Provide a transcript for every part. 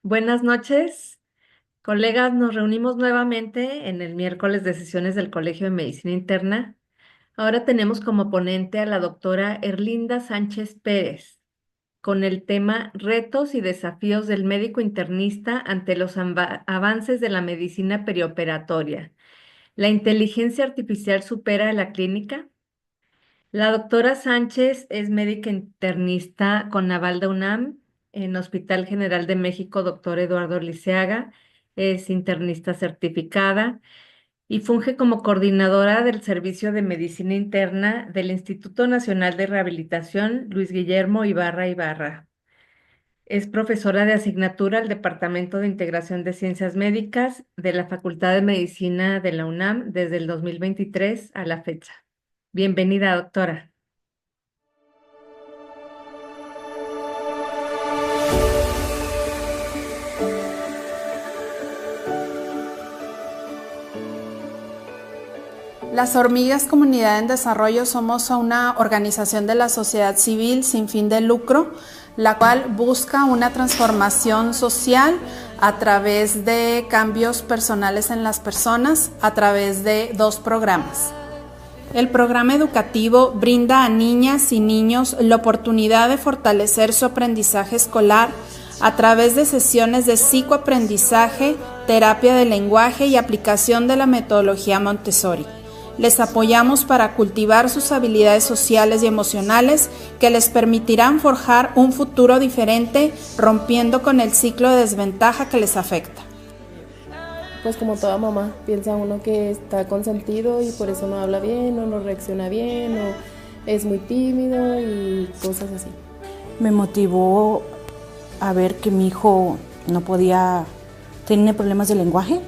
Buenas noches, colegas. Nos reunimos nuevamente en el miércoles de sesiones del Colegio de Medicina Interna. Ahora tenemos como ponente a la doctora Erlinda Sánchez Pérez con el tema Retos y desafíos del médico internista ante los avances de la medicina perioperatoria. ¿La inteligencia artificial supera a la clínica? La doctora Sánchez es médica internista con aval de UNAM en Hospital General de México, doctor Eduardo Liceaga. Es internista certificada y funge como coordinadora del Servicio de Medicina Interna del Instituto Nacional de Rehabilitación Luis Guillermo Ibarra Ibarra. Es profesora de asignatura al Departamento de Integración de Ciencias Médicas de la Facultad de Medicina de la UNAM desde el 2023 a la fecha. Bienvenida, doctora. Las Hormigas Comunidad en Desarrollo somos una organización de la sociedad civil sin fin de lucro, la cual busca una transformación social a través de cambios personales en las personas, a través de 2 programas. El programa educativo brinda a niñas y niños la oportunidad de fortalecer su aprendizaje escolar a través de sesiones de psicoaprendizaje, terapia de lenguaje y aplicación de la metodología Montessori. Les apoyamos para cultivar sus habilidades sociales y emocionales que les permitirán forjar un futuro diferente, rompiendo con el ciclo de desventaja que les afecta. Pues como toda mamá, piensa uno que está consentido y por eso no habla bien o no reacciona bien o es muy tímido y cosas así. Me motivó a ver que mi hijo no podía, tenía problemas de lenguaje.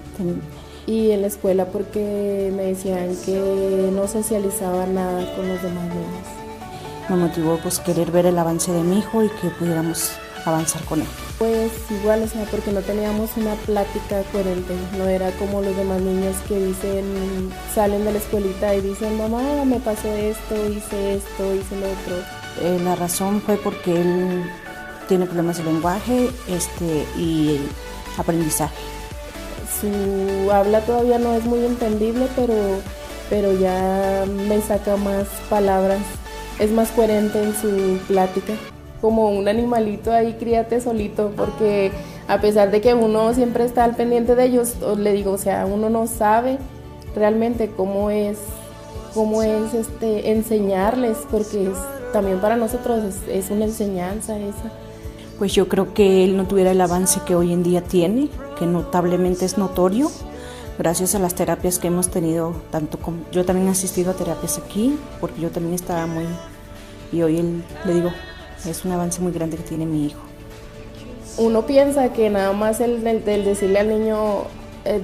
Y en la escuela porque me decían que no socializaba nada con los demás niños. Me motivó pues querer ver el avance de mi hijo y que pudiéramos avanzar con él. Pues igual, o sea, porque no teníamos una plática coherente, no era como los demás niños que dicen, salen de la escuelita y dicen, mamá, me pasó esto, hice lo otro. La razón fue porque él tiene problemas de lenguaje y aprendizaje. Su habla todavía no es muy entendible, pero ya me saca más palabras, es más coherente en su plática. Como un animalito ahí, críate solito, porque a pesar de que uno siempre está al pendiente de ellos, le digo, o sea, uno no sabe realmente cómo es enseñarles, porque también para nosotros es una enseñanza esa. Pues yo creo que él no tuviera el avance que hoy en día tiene, que notablemente es notorio, gracias a las terapias que hemos tenido, tanto como yo también he asistido a terapias aquí, porque yo también estaba y hoy le digo, es un avance muy grande que tiene mi hijo. Uno piensa que nada más el decirle al niño,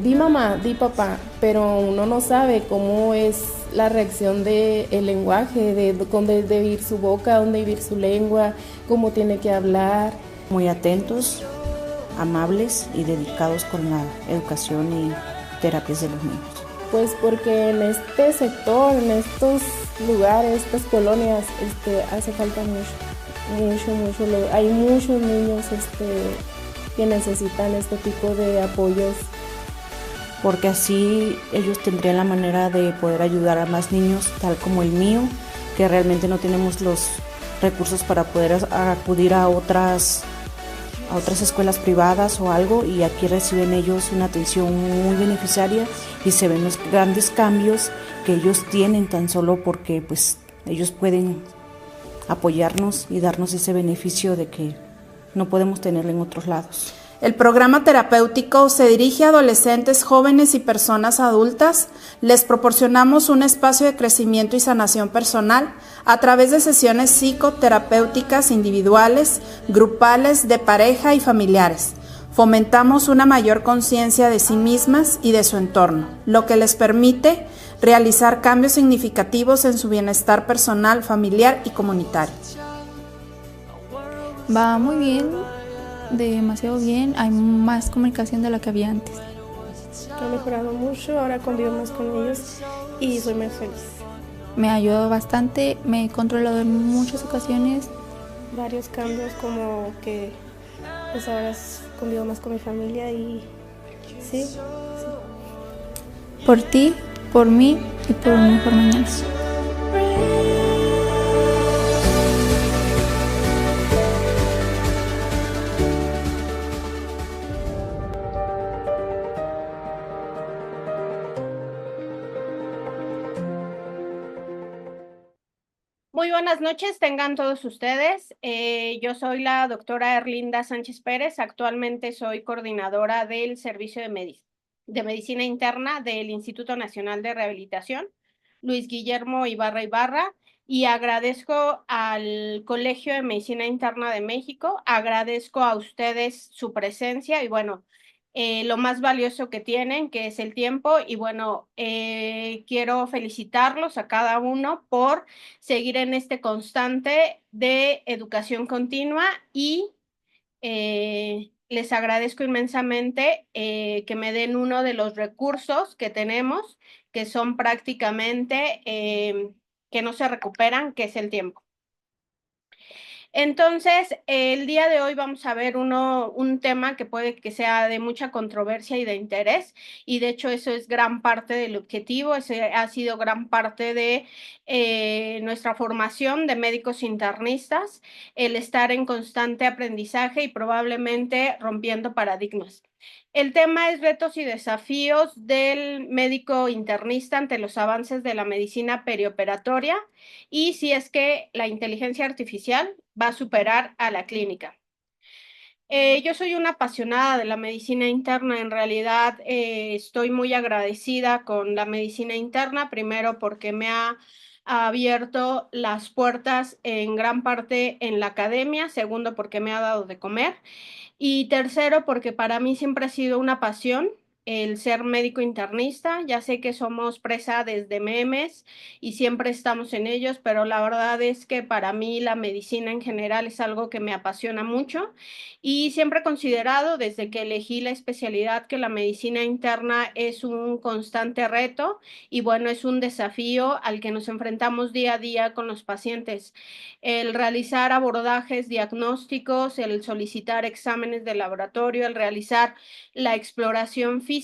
di mamá, di papá, pero uno no sabe cómo es la reacción del lenguaje, de dónde ir su boca, dónde ir su lengua, cómo tiene que hablar. Muy atentos, amables y dedicados con la educación y terapias de los niños. Pues porque en este sector, en estos lugares, estas colonias, hace falta mucho. Hay muchos niños que necesitan este tipo de apoyos. Porque así ellos tendrían la manera de poder ayudar a más niños, tal como el mío, que realmente no tenemos los recursos para poder acudir a otras escuelas privadas o algo, y aquí reciben ellos una atención muy beneficiaria y se ven los grandes cambios que ellos tienen tan solo porque pues ellos pueden apoyarnos y darnos ese beneficio de que no podemos tenerlo en otros lados. El programa terapéutico se dirige a adolescentes, jóvenes y personas adultas. Les proporcionamos un espacio de crecimiento y sanación personal a través de sesiones psicoterapéuticas individuales, grupales, de pareja y familiares. Fomentamos una mayor conciencia de sí mismas y de su entorno, lo que les permite realizar cambios significativos en su bienestar personal, familiar y comunitario. Va muy bien, demasiado bien, hay más comunicación de la que había antes. He mejorado mucho, ahora convivo más con ellos y soy más feliz. Me ha ayudado bastante, me he controlado en muchas ocasiones. Varios cambios, como que pues ahora es convivo más con mi familia y sí, sí. Por ti, por mí y por un mejor mañana. Muy buenas noches, tengan todos ustedes. Yo soy la doctora Erlinda Sánchez Pérez. Actualmente soy coordinadora del Servicio de Medicina Interna del Instituto Nacional de Rehabilitación, Luis Guillermo Ibarra Ibarra, y agradezco al Colegio de Medicina Interna de México, agradezco a ustedes su presencia y bueno, lo más valioso que tienen, que es el tiempo, y bueno, quiero felicitarlos a cada uno por seguir en este constante de educación continua y les agradezco inmensamente que me den uno de los recursos que tenemos, que son prácticamente que no se recuperan, que es el tiempo. Entonces, el día de hoy vamos a ver un tema que puede que sea de mucha controversia y de interés, y de hecho eso es gran parte del objetivo, ese ha sido gran parte de nuestra formación de médicos internistas, el estar en constante aprendizaje y probablemente rompiendo paradigmas. El tema es retos y desafíos del médico internista ante los avances de la medicina perioperatoria y si es que la inteligencia artificial va a superar a la clínica. Yo soy una apasionada de la medicina interna, en realidad estoy muy agradecida con la medicina interna, primero porque me ha abierto las puertas en gran parte en la academia, segundo porque me ha dado de comer y tercero, porque para mí siempre ha sido una pasión el ser médico internista. Ya sé que somos presa desde memes y siempre estamos en ellos, pero la verdad es que para mí la medicina en general es algo que me apasiona mucho y siempre he considerado desde que elegí la especialidad que la medicina interna es un constante reto y bueno, es un desafío al que nos enfrentamos día a día con los pacientes. El realizar abordajes diagnósticos, el solicitar exámenes de laboratorio, el realizar la exploración física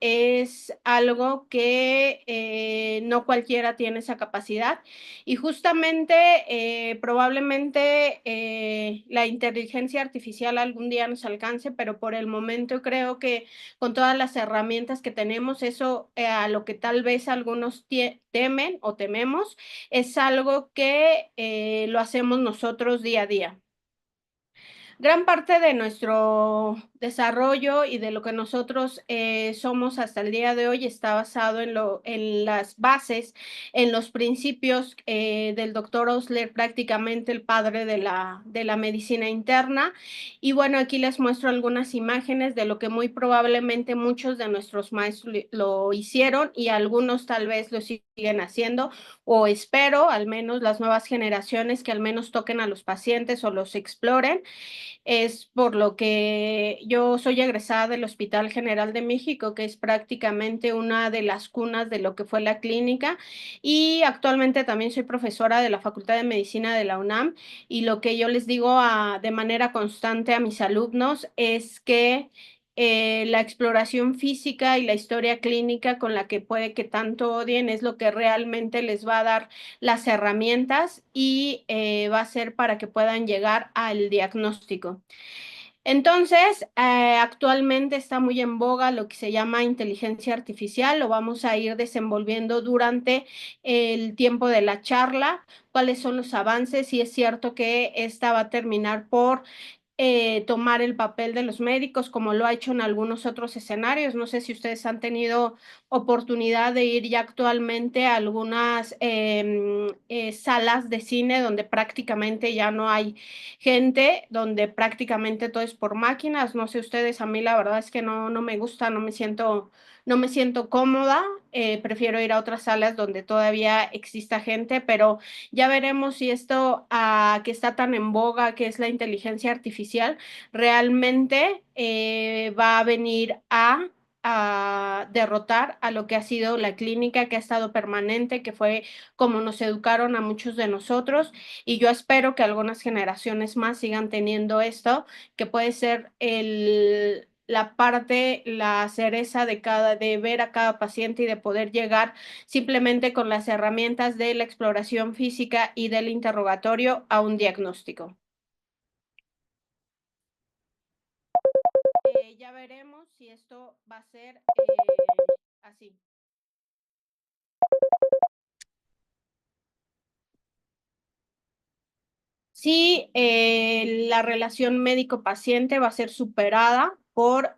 es algo que no cualquiera tiene esa capacidad y justamente probablemente la inteligencia artificial algún día nos alcance, pero por el momento creo que con todas las herramientas que tenemos, eso a lo que tal vez algunos temen o tememos, es algo que lo hacemos nosotros día a día. Gran parte de nuestro desarrollo y de lo que nosotros somos hasta el día de hoy está basado en las bases, en los principios del doctor Osler, prácticamente el padre de la medicina interna. Y bueno, aquí les muestro algunas imágenes de lo que muy probablemente muchos de nuestros maestros lo hicieron y algunos tal vez lo siguen haciendo, o espero al menos las nuevas generaciones que al menos toquen a los pacientes o los exploren. Es por lo que yo soy egresada del Hospital General de México, que es prácticamente una de las cunas de lo que fue la clínica, y actualmente también soy profesora de la Facultad de Medicina de la UNAM, y lo que yo les digo de manera constante a mis alumnos es que la exploración física y la historia clínica con la que puede que tanto odien es lo que realmente les va a dar las herramientas y va a ser para que puedan llegar al diagnóstico. Entonces, actualmente está muy en boga lo que se llama inteligencia artificial, lo vamos a ir desenvolviendo durante el tiempo de la charla, cuáles son los avances y es cierto que esta va a terminar por tomar el papel de los médicos, como lo ha hecho en algunos otros escenarios. No sé si ustedes han tenido oportunidad de ir ya actualmente a algunas salas de cine donde prácticamente ya no hay gente, donde prácticamente todo es por máquinas. No sé ustedes, a mí la verdad es que no me gusta, no me siento cómoda. Prefiero ir a otras salas donde todavía exista gente, pero ya veremos si esto que está tan en boga, que es la inteligencia artificial, realmente va a venir a a derrotar a lo que ha sido la clínica, que ha estado permanente, que fue como nos educaron a muchos de nosotros, y yo espero que algunas generaciones más sigan teniendo esto, que puede ser la parte, la cereza de ver a cada paciente y de poder llegar simplemente con las herramientas de la exploración física y del interrogatorio a un diagnóstico. Ya veremos si esto va a ser así. Si la relación médico-paciente va a ser superada por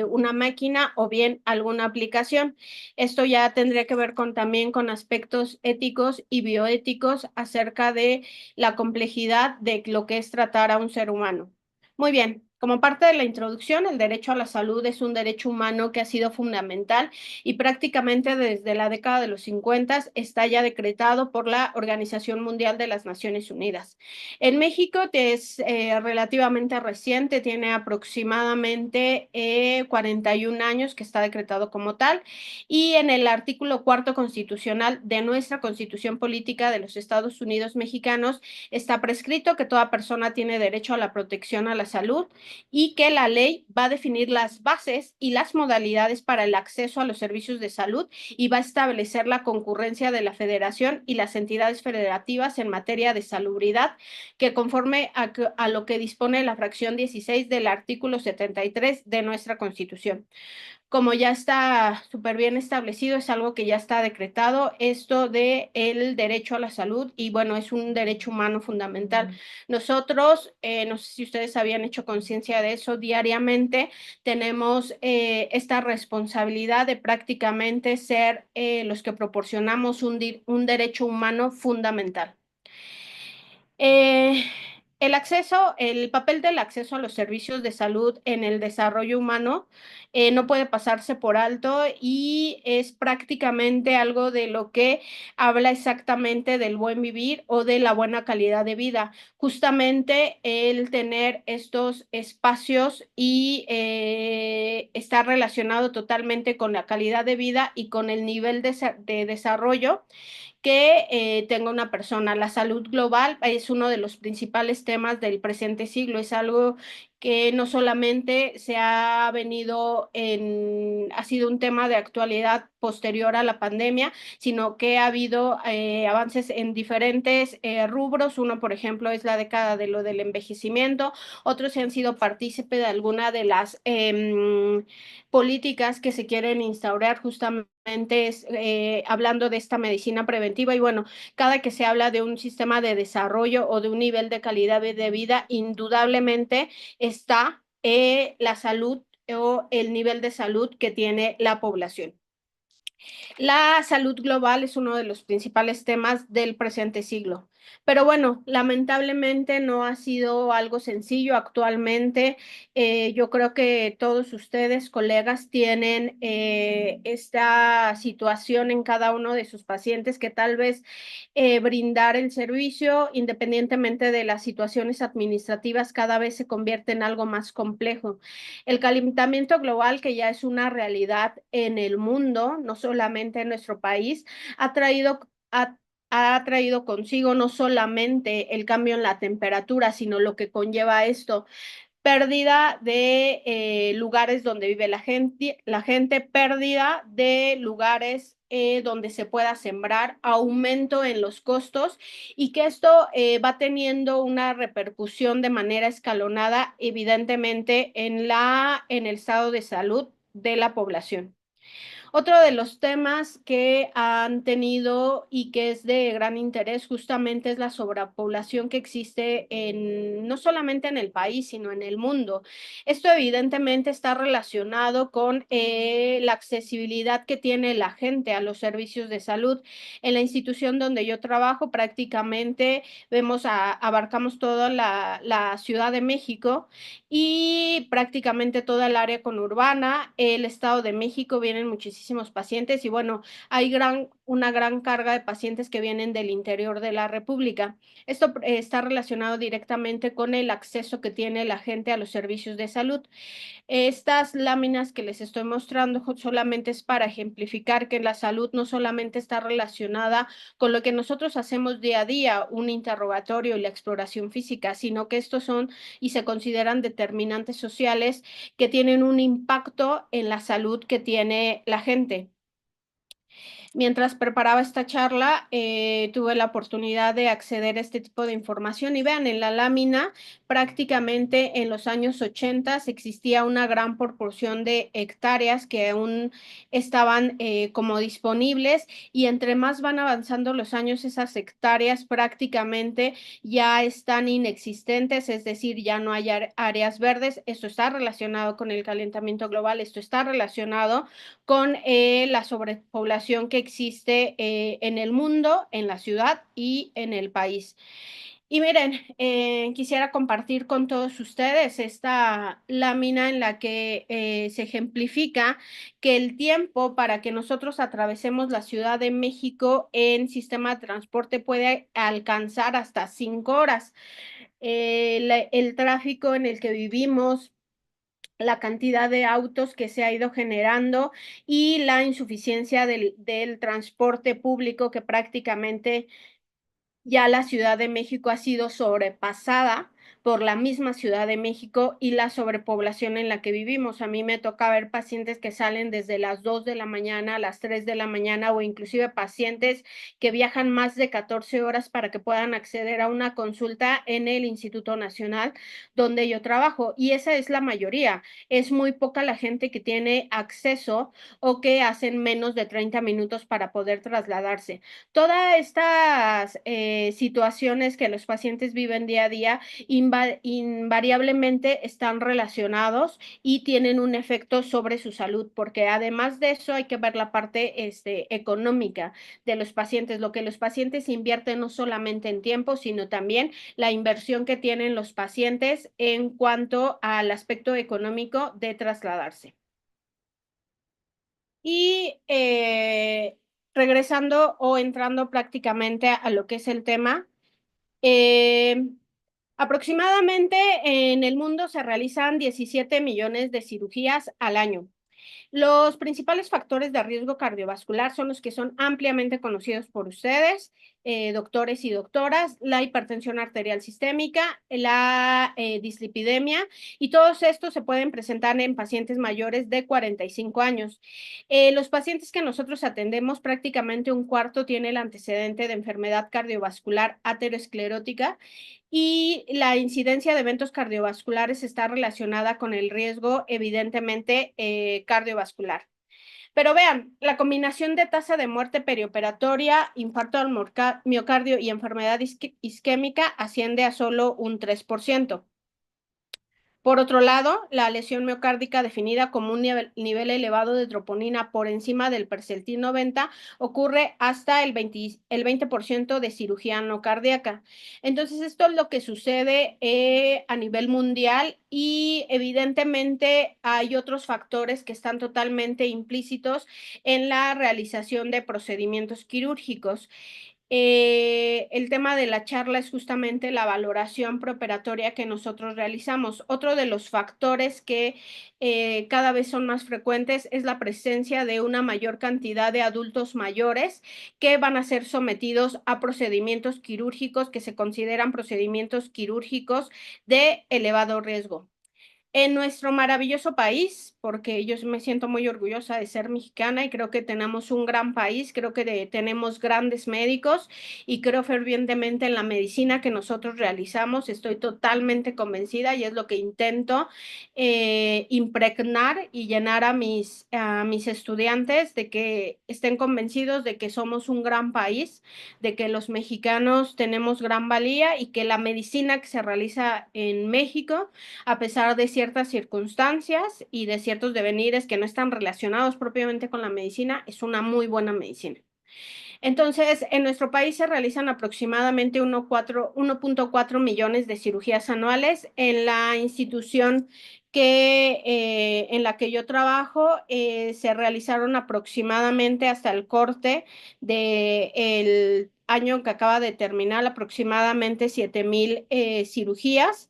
una máquina o bien alguna aplicación. Esto ya tendría que ver también con aspectos éticos y bioéticos acerca de la complejidad de lo que es tratar a un ser humano. Muy bien. Como parte de la introducción, el derecho a la salud es un derecho humano que ha sido fundamental y prácticamente desde la década de los 50 está ya decretado por la Organización Mundial de las Naciones Unidas. En México es relativamente reciente, tiene aproximadamente 41 años que está decretado como tal, y en el artículo cuarto constitucional de nuestra Constitución Política de los Estados Unidos Mexicanos está prescrito que toda persona tiene derecho a la protección a la salud y que la ley va a definir las bases y las modalidades para el acceso a los servicios de salud y va a establecer la concurrencia de la federación y las entidades federativas en materia de salubridad, que conforme a lo que dispone la fracción 16 del artículo 73 de nuestra Constitución. Como ya está súper bien establecido, es algo que ya está decretado, esto de el derecho a la salud, y bueno, es un derecho humano fundamental. Nosotros, no sé si ustedes habían hecho conciencia de eso, diariamente tenemos esta responsabilidad de prácticamente ser los que proporcionamos un derecho humano fundamental. El papel del acceso a los servicios de salud en el desarrollo humano no puede pasarse por alto y es prácticamente algo de lo que habla exactamente del buen vivir o de la buena calidad de vida. Justamente el tener estos espacios y está relacionado totalmente con la calidad de vida y con el nivel de desarrollo que tenga una persona. La salud global es uno de los principales temas del presente siglo, es algo que no solamente ha sido un tema de actualidad posterior a la pandemia, sino que ha habido avances en diferentes rubros. Uno, por ejemplo, es la década de lo del envejecimiento, otros se han sido partícipe de alguna de las políticas que se quieren instaurar justamente hablando de esta medicina preventiva. Y bueno, cada que se habla de un sistema de desarrollo o de un nivel de calidad de vida, indudablemente está la salud o el nivel de salud que tiene la población. La salud global es uno de los principales temas del presente siglo. Pero bueno, lamentablemente no ha sido algo sencillo actualmente. Yo creo que todos ustedes, colegas, tienen esta situación en cada uno de sus pacientes, que tal vez brindar el servicio, independientemente de las situaciones administrativas, cada vez se convierte en algo más complejo. El calentamiento global, que ya es una realidad en el mundo, no solamente en nuestro país, ha traído consigo no solamente el cambio en la temperatura, sino lo que conlleva esto: pérdida de lugares donde vive la gente, pérdida de lugares donde se pueda sembrar, aumento en los costos, y que esto va teniendo una repercusión de manera escalonada, evidentemente, en el estado de salud de la población. Otro de los temas que han tenido y que es de gran interés justamente es la sobrepoblación que existe no solamente en el país, sino en el mundo. Esto evidentemente está relacionado con la accesibilidad que tiene la gente a los servicios de salud. En la institución donde yo trabajo, prácticamente abarcamos toda la Ciudad de México y prácticamente toda el área conurbana. El Estado de México, vienen muchísimos pacientes y bueno, hay gran una gran carga de pacientes que vienen del interior de la República. Esto está relacionado directamente con el acceso que tiene la gente a los servicios de salud. Estas láminas que les estoy mostrando solamente es para ejemplificar que la salud no solamente está relacionada con lo que nosotros hacemos día a día, un interrogatorio y la exploración física, sino que estos son y se consideran determinantes sociales que tienen un impacto en la salud que tiene la gente. Mientras preparaba esta charla, tuve la oportunidad de acceder a este tipo de información y vean, en la lámina prácticamente en los años 80 existía una gran proporción de hectáreas que aún estaban como disponibles y entre más van avanzando los años, esas hectáreas prácticamente ya están inexistentes, es decir, ya no hay áreas verdes. Esto está relacionado con el calentamiento global, esto está relacionado con la sobrepoblación que existe en el mundo, en la ciudad y en el país. Y miren, quisiera compartir con todos ustedes esta lámina en la que se ejemplifica que el tiempo para que nosotros atravesemos la Ciudad de México en sistema de transporte puede alcanzar hasta 5 horas. El tráfico en el que vivimos, la cantidad de autos que se ha ido generando y la insuficiencia del transporte público que prácticamente ya la Ciudad de México ha sido sobrepasada por la misma Ciudad de México y la sobrepoblación en la que vivimos. A mí me toca ver pacientes que salen desde las 2 de la mañana a las 3 de la mañana o inclusive pacientes que viajan más de 14 horas para que puedan acceder a una consulta en el Instituto Nacional donde yo trabajo. Y esa es la mayoría. Es muy poca la gente que tiene acceso o que hacen menos de 30 minutos para poder trasladarse. Todas estas situaciones que los pacientes viven día a día invariablemente están relacionados y tienen un efecto sobre su salud, porque además de eso hay que ver la parte económica de los pacientes, lo que los pacientes invierten no solamente en tiempo, sino también la inversión que tienen los pacientes en cuanto al aspecto económico de trasladarse. Y regresando o entrando prácticamente a lo que es el tema, aproximadamente en el mundo se realizan 17 millones de cirugías al año. Los principales factores de riesgo cardiovascular son los que son ampliamente conocidos por ustedes, doctores y doctoras: la hipertensión arterial sistémica, la dislipidemia, y todos estos se pueden presentar en pacientes mayores de 45 años. Los pacientes que nosotros atendemos, prácticamente un cuarto tiene el antecedente de enfermedad cardiovascular aterosclerótica y la incidencia de eventos cardiovasculares está relacionada con el riesgo evidentemente cardiovascular. Pero vean, la combinación de tasa de muerte perioperatoria, infarto al miocardio y enfermedad isquémica asciende a solo un 3%. Por otro lado, la lesión miocárdica definida como un nivel elevado de troponina por encima del percentil 90 ocurre hasta el 20% de cirugía no cardíaca. Entonces, esto es lo que sucede a nivel mundial y evidentemente hay otros factores que están totalmente implícitos en la realización de procedimientos quirúrgicos. El tema de la charla es justamente la valoración preoperatoria que nosotros realizamos. Otro de los factores que cada vez son más frecuentes es la presencia de una mayor cantidad de adultos mayores que van a ser sometidos a procedimientos quirúrgicos que se consideran procedimientos quirúrgicos de elevado riesgo. En nuestro maravilloso país, porque yo me siento muy orgullosa de ser mexicana y creo que tenemos un gran país, creo que tenemos grandes médicos y creo fervientemente en la medicina que nosotros realizamos. Estoy totalmente convencida y es lo que intento impregnar y llenar a mis estudiantes de que estén convencidos de que somos un gran país, de que los mexicanos tenemos gran valía y que la medicina que se realiza en México, a pesar de ciertas circunstancias y de ciertos devenires que no están relacionados propiamente con la medicina, es una muy buena medicina. Entonces, en nuestro país se realizan aproximadamente 1.4 millones de cirugías anuales. En la institución en la que yo trabajo, se realizaron aproximadamente hasta el corte del año que acaba de terminar, aproximadamente 7,000 cirugías.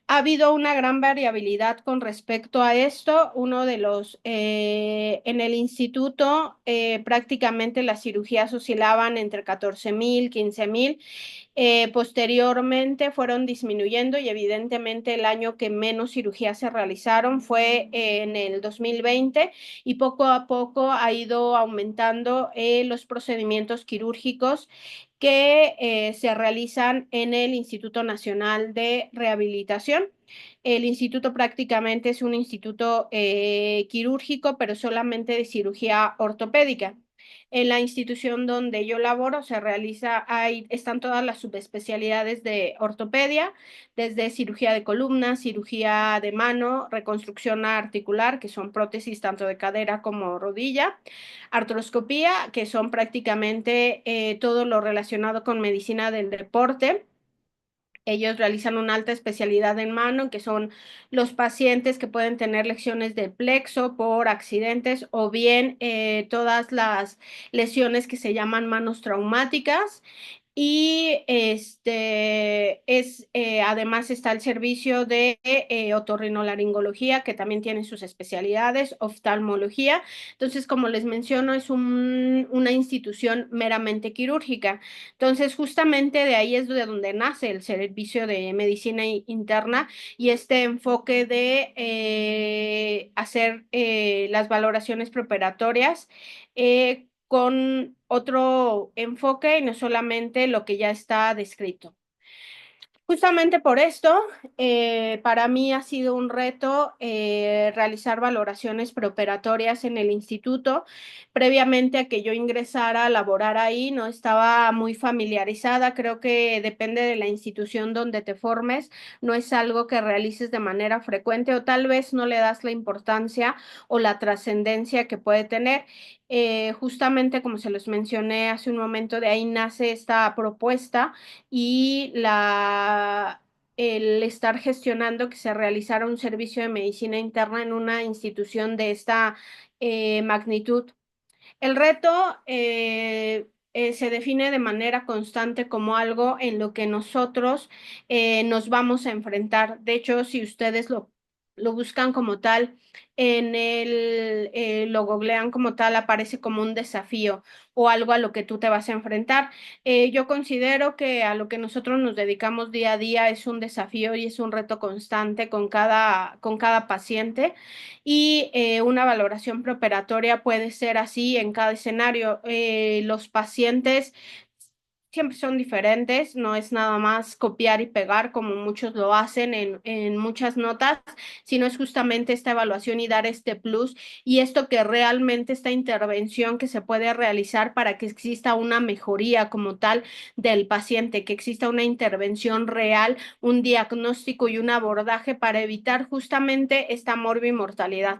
Ha habido una gran variabilidad con respecto a esto. En el instituto, prácticamente las cirugías oscilaban entre 14,000, 15,000. Posteriormente fueron disminuyendo y evidentemente el año que menos cirugías se realizaron fue en el 2020, y poco a poco ha ido aumentando los procedimientos quirúrgicos que se realizan en el Instituto Nacional de Rehabilitación. El instituto prácticamente es un instituto quirúrgico, pero solamente de cirugía ortopédica. En la institución donde yo laboro están todas las subespecialidades de ortopedia, desde cirugía de columna, cirugía de mano, reconstrucción articular, que son prótesis tanto de cadera como rodilla, artroscopía, que son prácticamente todo lo relacionado con medicina del deporte. Ellos realizan una alta especialidad en mano, que son los pacientes que pueden tener lesiones del plexo por accidentes, o bien todas las lesiones que se llaman manos traumáticas. Y además está el servicio de otorrinolaringología, que también tiene sus especialidades, oftalmología. Entonces, como les menciono, es una institución meramente quirúrgica. Entonces, justamente de ahí es de donde nace el servicio de medicina interna, y este enfoque de hacer las valoraciones preoperatorias con otro enfoque y no solamente lo que ya está descrito. Justamente por esto, para mí ha sido un reto realizar valoraciones preoperatorias en el instituto. Previamente a que yo ingresara a laborar ahí, no estaba muy familiarizada. Creo que depende de la institución donde te formes, no es algo que realices de manera frecuente, o tal vez no le das la importancia o la trascendencia que puede tener. Justamente como se los mencioné hace un momento, de ahí nace esta propuesta y el estar gestionando que se realizara un servicio de medicina interna en una institución de esta magnitud. El reto se define de manera constante como algo en lo que nosotros nos vamos a enfrentar. De hecho, si ustedes lo buscan como tal, lo googlean como tal, aparece como un desafío o algo a lo que tú te vas a enfrentar. Yo considero que a lo que nosotros nos dedicamos día a día es un desafío y es un reto constante con cada paciente, y una valoración preoperatoria puede ser así en cada escenario. Los pacientes siempre son diferentes, no es nada más copiar y pegar como muchos lo hacen en muchas notas, sino es justamente esta evaluación y dar este plus, y esto que realmente esta intervención que se puede realizar para que exista una mejoría como tal del paciente, que exista una intervención real, un diagnóstico y un abordaje para evitar justamente esta morbimortalidad.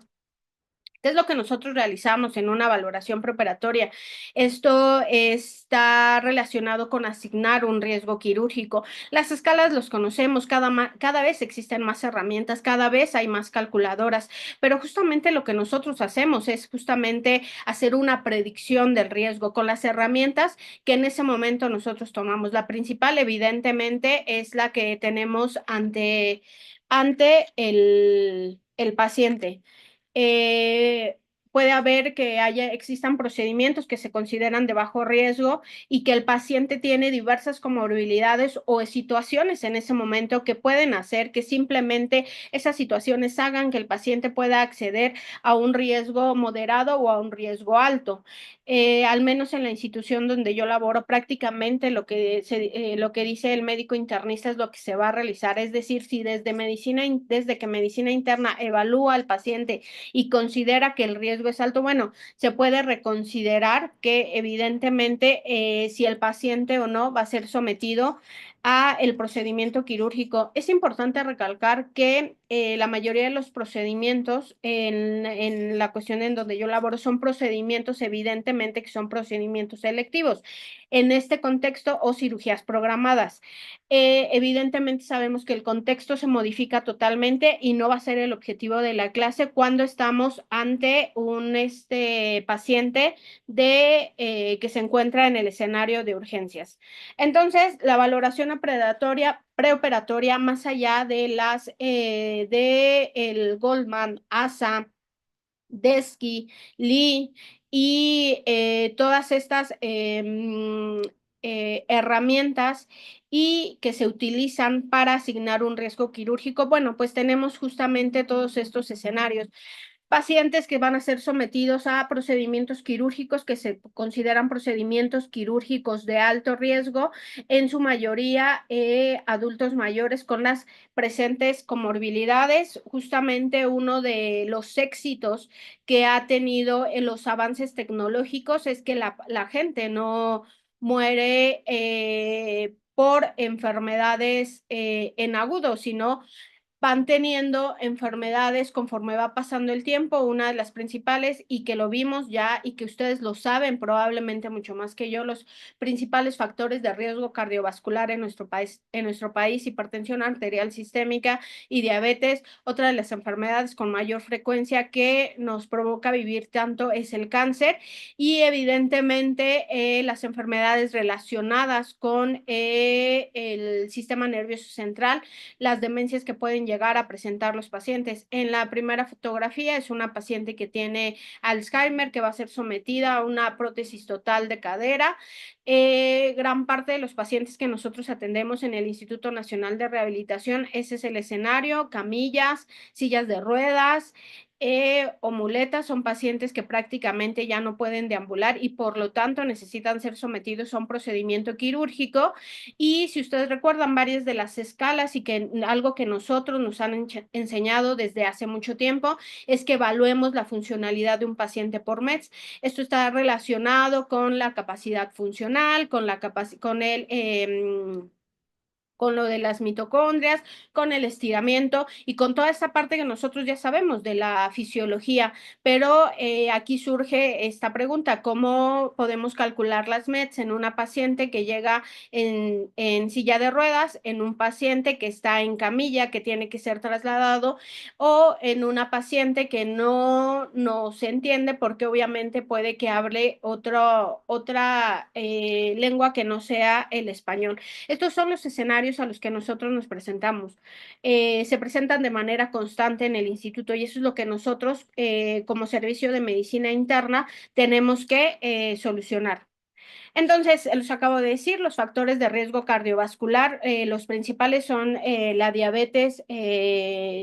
¿Qué es lo que nosotros realizamos en una valoración preoperatoria? Esto está relacionado con asignar un riesgo quirúrgico. Las escalas los conocemos, cada vez existen más herramientas, cada vez hay más calculadoras, pero justamente lo que nosotros hacemos es justamente hacer una predicción del riesgo con las herramientas que en ese momento nosotros tomamos. La principal, evidentemente, es la que tenemos ante el paciente. eh, Puede haber que existan procedimientos que se consideran de bajo riesgo y que el paciente tiene diversas comorbilidades o situaciones en ese momento que pueden hacer que simplemente esas situaciones hagan que el paciente pueda acceder a un riesgo moderado o a un riesgo alto. Al menos en la institución donde yo laboro, prácticamente lo que dice el médico internista es lo que se va a realizar. Es decir, si desde que medicina interna evalúa al paciente y considera que el riesgo es alto, bueno, se puede reconsiderar que evidentemente si el paciente o no va a ser sometido a el procedimiento quirúrgico. Es importante recalcar que la mayoría de los procedimientos en la cuestión en donde yo laboro son procedimientos, evidentemente que son procedimientos selectivos en este contexto o cirugías programadas. Evidentemente sabemos que el contexto se modifica totalmente y no va a ser el objetivo de la clase cuando estamos ante un paciente que se encuentra en el escenario de urgencias. Entonces, la valoración preoperatoria, más allá de de el Goldman, ASA, Desky, Lee y todas estas herramientas y que se utilizan para asignar un riesgo quirúrgico. Bueno, pues tenemos justamente todos estos escenarios. Pacientes que van a ser sometidos a procedimientos quirúrgicos que se consideran procedimientos quirúrgicos de alto riesgo, en su mayoría adultos mayores con las presentes comorbilidades. Justamente uno de los éxitos que ha tenido en los avances tecnológicos es que la gente no muere por enfermedades en agudo, sino van teniendo enfermedades conforme va pasando el tiempo. Una de las principales, y que lo vimos ya y que ustedes lo saben probablemente mucho más que yo, los principales factores de riesgo cardiovascular en nuestro país, hipertensión arterial sistémica y diabetes. Otra de las enfermedades con mayor frecuencia que nos provoca vivir tanto es el cáncer, y evidentemente las enfermedades relacionadas con el sistema nervioso central, las demencias que pueden llegar a presentar los pacientes. En la primera fotografía es una paciente que tiene Alzheimer, que va a ser sometida a una prótesis total de cadera. Gran parte de los pacientes que nosotros atendemos en el Instituto Nacional de Rehabilitación, ese es el escenario: camillas, sillas de ruedas, o muletas. Son pacientes que prácticamente ya no pueden deambular y por lo tanto necesitan ser sometidos a un procedimiento quirúrgico. Y si ustedes recuerdan varias de las escalas, y que algo que nosotros nos han enseñado desde hace mucho tiempo es que evaluemos la funcionalidad de un paciente por METS. Esto está relacionado con la capacidad funcional, con lo de las mitocondrias, con el estiramiento y con toda esta parte que nosotros ya sabemos de la fisiología. Pero aquí surge esta pregunta: ¿cómo podemos calcular las METs en una paciente que llega en silla de ruedas, en un paciente que está en camilla, que tiene que ser trasladado, o en una paciente que no se entiende porque obviamente puede que hable otra lengua que no sea el español? Estos son los escenarios a los que nosotros nos presentamos. Se presentan de manera constante en el instituto, y eso es lo que nosotros como servicio de medicina interna tenemos que solucionar. Entonces, los acabo de decir, los factores de riesgo cardiovascular, los principales son la diabetes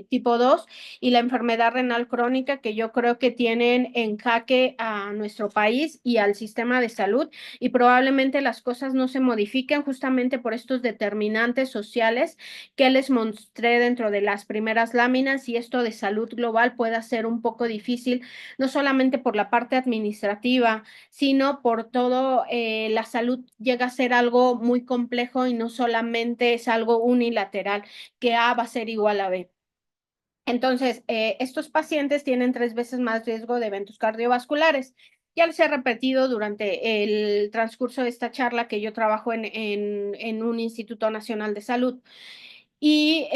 tipo 2 y la enfermedad renal crónica, que yo creo que tienen en jaque a nuestro país y al sistema de salud, y probablemente las cosas no se modifiquen justamente por estos determinantes sociales que les mostré dentro de las primeras láminas, y esto de salud global pueda ser un poco difícil, no solamente por la parte administrativa, sino por todo. La salud llega a ser algo muy complejo y no solamente es algo unilateral, que A va a ser igual a B. Entonces, estos pacientes tienen 3 veces más riesgo de eventos cardiovasculares. Ya les he repetido durante el transcurso de esta charla que yo trabajo en un Instituto Nacional de Salud. Y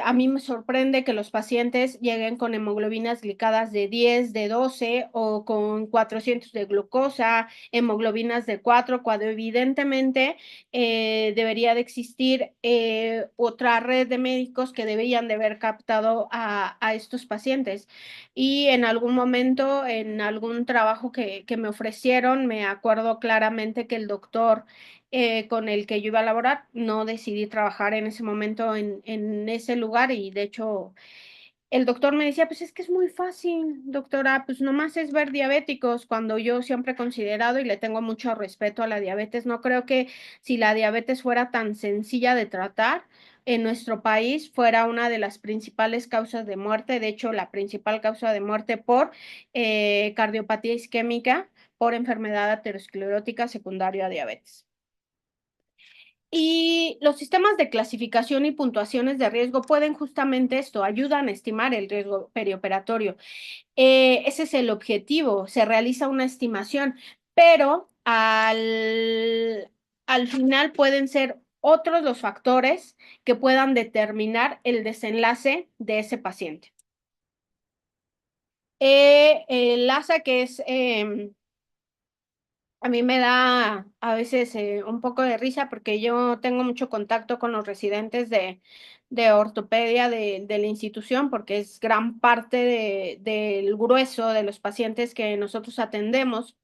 a mí me sorprende que los pacientes lleguen con hemoglobinas glicadas de 10, de 12 o con 400 de glucosa, hemoglobinas de 4, cuando evidentemente debería de existir otra red de médicos que deberían de haber captado a estos pacientes. Y en algún momento, en algún trabajo que me ofrecieron, me acuerdo claramente que el doctor con el que yo iba a laborar, no decidí trabajar en ese momento en ese lugar, y de hecho el doctor me decía: pues es que es muy fácil, doctora, pues nomás es ver diabéticos, cuando yo siempre he considerado y le tengo mucho respeto a la diabetes. No creo que si la diabetes fuera tan sencilla de tratar, en nuestro país fuera una de las principales causas de muerte. De hecho, la principal causa de muerte por cardiopatía isquémica por enfermedad aterosclerótica secundaria a diabetes. Y Y los sistemas de clasificación y puntuaciones de riesgo pueden justamente esto, ayudan a estimar el riesgo perioperatorio. Ese es el objetivo, se realiza una estimación, pero al final pueden ser otros los factores que puedan determinar el desenlace de ese paciente. El ASA, que es a mí me da a veces un poco de risa porque yo tengo mucho contacto con los residentes de ortopedia de la institución, porque es gran parte del grueso de los pacientes que nosotros atendemos.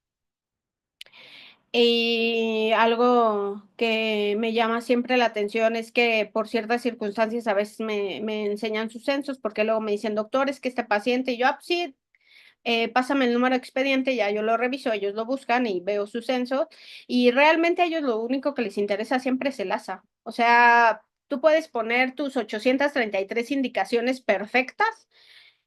Y algo que me llama siempre la atención es que por ciertas circunstancias a veces me enseñan sus censos, porque luego me dicen, doctor, es que este paciente, y yo, pues sí, pásame el número de expediente, ya yo lo reviso, ellos lo buscan y veo su censo, y realmente a ellos lo único que les interesa siempre es el ASA. O sea, tú puedes poner tus 833 indicaciones perfectas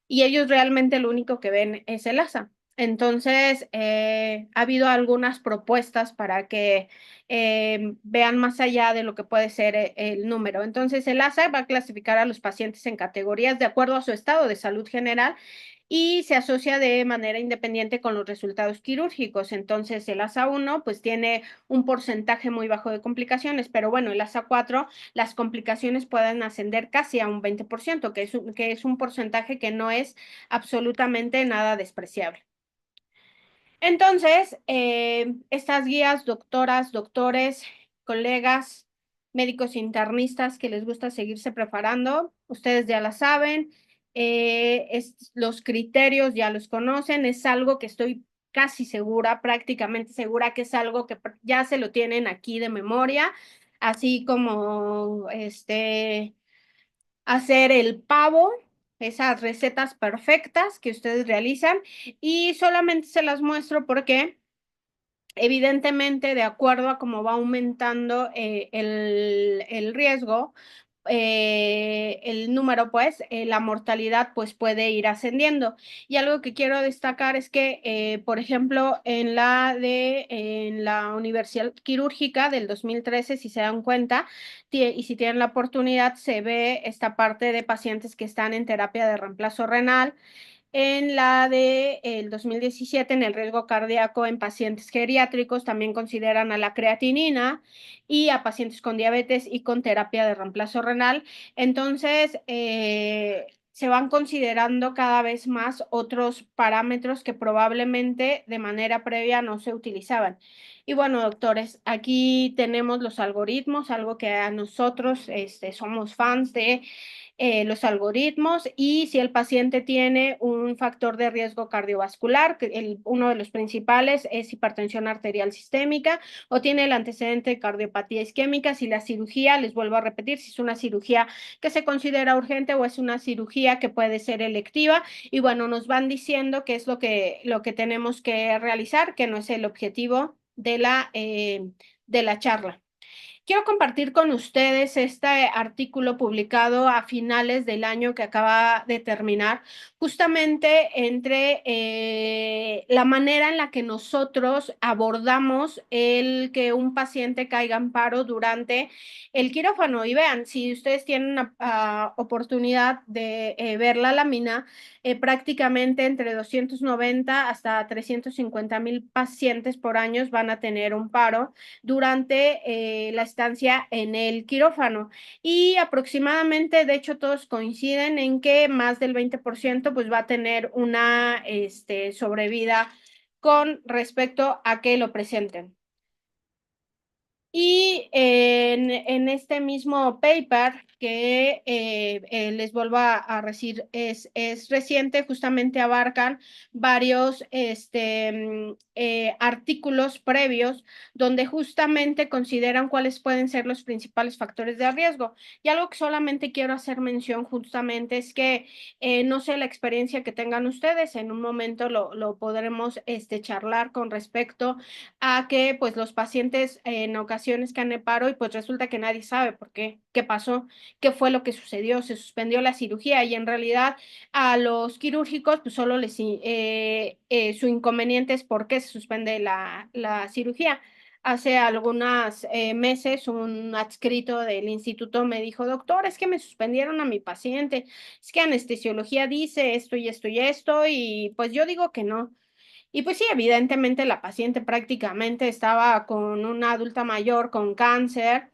y ellos realmente lo único que ven es el ASA. Entonces, ha habido algunas propuestas para que vean más allá de lo que puede ser el número. Entonces, el ASA va a clasificar a los pacientes en categorías de acuerdo a su estado de salud general y se asocia de manera independiente con los resultados quirúrgicos. Entonces, el ASA 1 pues tiene un porcentaje muy bajo de complicaciones, pero bueno, el ASA 4, las complicaciones pueden ascender casi a un 20%, que es un porcentaje que no es absolutamente nada despreciable. Entonces, estas guías, doctoras, doctores, colegas, médicos internistas que les gusta seguirse preparando, ustedes ya la saben, los criterios ya los conocen, es algo que estoy casi segura, prácticamente segura que es algo que ya se lo tienen aquí de memoria, así como hacer el pavo, esas recetas perfectas que ustedes realizan, y solamente se las muestro porque evidentemente, de acuerdo a cómo va aumentando el riesgo, el número, pues, la mortalidad, pues, puede ir ascendiendo. Y algo que quiero destacar es que, por ejemplo, en la Universidad Quirúrgica del 2013, si se dan cuenta, y si tienen la oportunidad, se ve esta parte de pacientes que están en terapia de reemplazo renal. En la de el 2017, en el riesgo cardíaco en pacientes geriátricos, también consideran a la creatinina y a pacientes con diabetes y con terapia de reemplazo renal. Entonces, se van considerando cada vez más otros parámetros que probablemente de manera previa no se utilizaban. Y bueno, doctores, aquí tenemos los algoritmos, algo que a nosotros somos fans de los algoritmos, y si el paciente tiene un factor de riesgo cardiovascular, que uno de los principales es hipertensión arterial sistémica, o tiene el antecedente de cardiopatía isquémica, si la cirugía, les vuelvo a repetir, si es una cirugía que se considera urgente o es una cirugía que puede ser electiva, y bueno, nos van diciendo qué es lo que tenemos que realizar, que no es el objetivo de la charla. Quiero compartir con ustedes este artículo publicado a finales del año que acaba de terminar, justamente entre la manera en la que nosotros abordamos el que un paciente caiga en paro durante el quirófano. Y vean, si ustedes tienen una oportunidad de ver la lámina, prácticamente entre 290 hasta 350,000 pacientes por año van a tener un paro durante la estancia en el quirófano, y aproximadamente, de hecho, todos coinciden en que más del 20% pues va a tener una sobrevida con respecto a que lo presenten. Y en este mismo paper que les vuelvo a decir, es reciente, justamente abarcan varios artículos previos donde justamente consideran cuáles pueden ser los principales factores de riesgo. Y algo que solamente quiero hacer mención justamente es que no sé la experiencia que tengan ustedes, en un momento lo podremos charlar con respecto a que pues los pacientes en ocasiones caen en paro y pues resulta que nadie sabe por qué, qué pasó, qué fue lo que sucedió, se suspendió la cirugía, y en realidad a los quirúrgicos pues solo su inconveniente es por qué se suspende la cirugía. Hace algunos meses un adscrito del instituto me dijo, doctor, es que me suspendieron a mi paciente, es que anestesiología dice esto y esto y esto, y pues yo digo que no. Y pues sí, evidentemente la paciente prácticamente estaba con una adulta mayor con cáncer,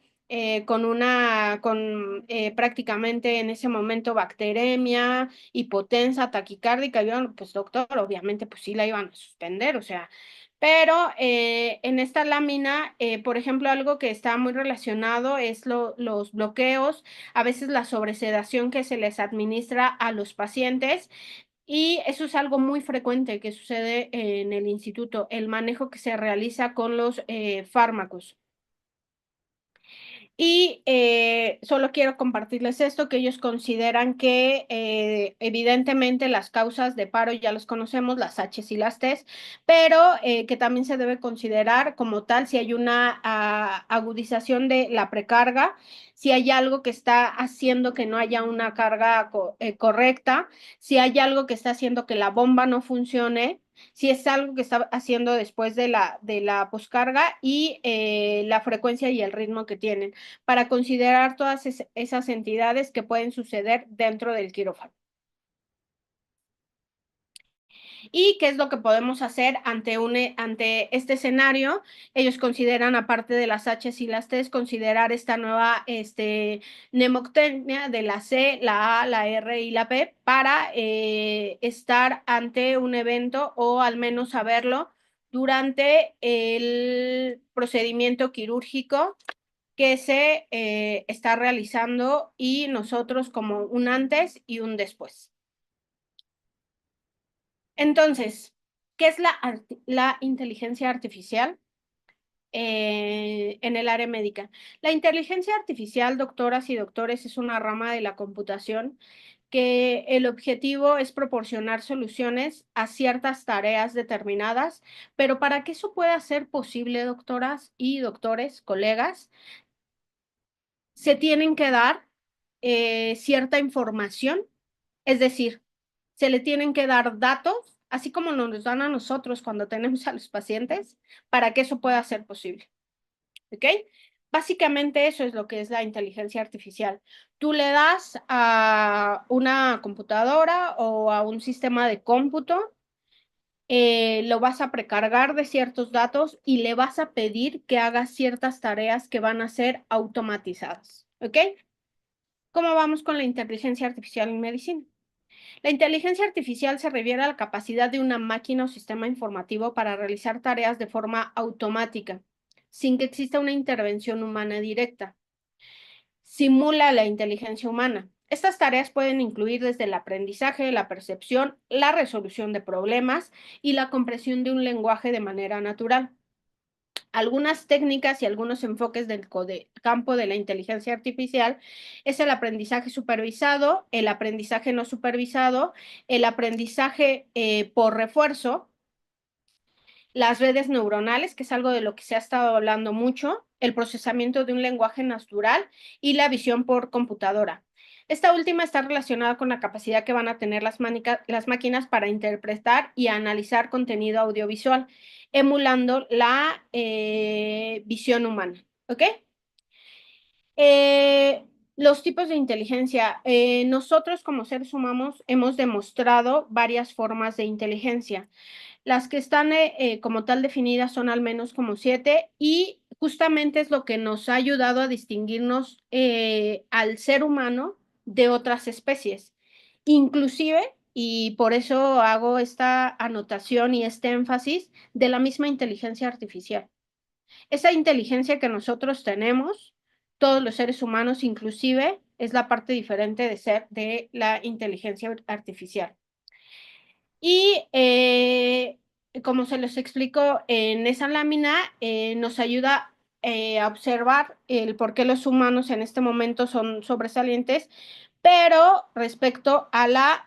con prácticamente en ese momento bacteremia, hipotensa, taquicárdica. Yo, pues doctor, obviamente pues sí la iban a suspender, o sea, pero en esta lámina, por ejemplo, algo que está muy relacionado es los bloqueos, a veces la sobresedación que se les administra a los pacientes. Y eso es algo muy frecuente que sucede en el instituto, el manejo que se realiza con los fármacos. Y solo quiero compartirles esto, que ellos consideran que evidentemente las causas de paro ya los conocemos, las H y las T, pero que también se debe considerar como tal si hay una agudización de la precarga, si hay algo que está haciendo que no haya una carga correcta, si hay algo que está haciendo que la bomba no funcione, si es algo que está haciendo después de la poscarga y la frecuencia y el ritmo que tienen para considerar todas esas entidades que pueden suceder dentro del quirófano. ¿Y qué es lo que podemos hacer ante este escenario? Ellos consideran, aparte de las H y las T, considerar esta nueva nemoctenia de la C, la A, la R y la P para estar ante un evento o al menos saberlo durante el procedimiento quirúrgico que se está realizando y nosotros como un antes y un después. Entonces, ¿qué es la inteligencia artificial en el área médica? La inteligencia artificial, doctoras y doctores, es una rama de la computación que el objetivo es proporcionar soluciones a ciertas tareas determinadas, pero para que eso pueda ser posible, doctoras y doctores, colegas, se tienen que dar cierta información, es decir, se le tienen que dar datos, así como nos los dan a nosotros cuando tenemos a los pacientes, para que eso pueda ser posible. ¿Ok? Básicamente eso es lo que es la inteligencia artificial. Tú le das a una computadora o a un sistema de cómputo, lo vas a precargar de ciertos datos y le vas a pedir que haga ciertas tareas que van a ser automatizadas. ¿Ok? ¿Cómo vamos con la inteligencia artificial en medicina? La inteligencia artificial se refiere a la capacidad de una máquina o sistema informativo para realizar tareas de forma automática, sin que exista una intervención humana directa. Simula la inteligencia humana. Estas tareas pueden incluir desde el aprendizaje, la percepción, la resolución de problemas y la comprensión de un lenguaje de manera natural. Algunas técnicas y algunos enfoques del campo de la inteligencia artificial es el aprendizaje supervisado, el aprendizaje no supervisado, el aprendizaje por refuerzo, las redes neuronales, que es algo de lo que se ha estado hablando mucho, el procesamiento de un lenguaje natural y la visión por computadora. Esta última está relacionada con la capacidad que van a tener las máquinas para interpretar y analizar contenido audiovisual, emulando la visión humana. ¿Ok? Los tipos de inteligencia. Nosotros como seres humanos hemos demostrado varias formas de inteligencia. Las que están como tal definidas son al menos como 7 y justamente es lo que nos ha ayudado a distinguirnos al ser humano de otras especies. Inclusive, y por eso hago esta anotación y este énfasis de la misma inteligencia artificial. Esa inteligencia que nosotros tenemos, todos los seres humanos inclusive, es la parte diferente de ser de la inteligencia artificial. Y como se los explico en esa lámina, nos ayuda a observar el por qué los humanos en este momento son sobresalientes, pero respecto a la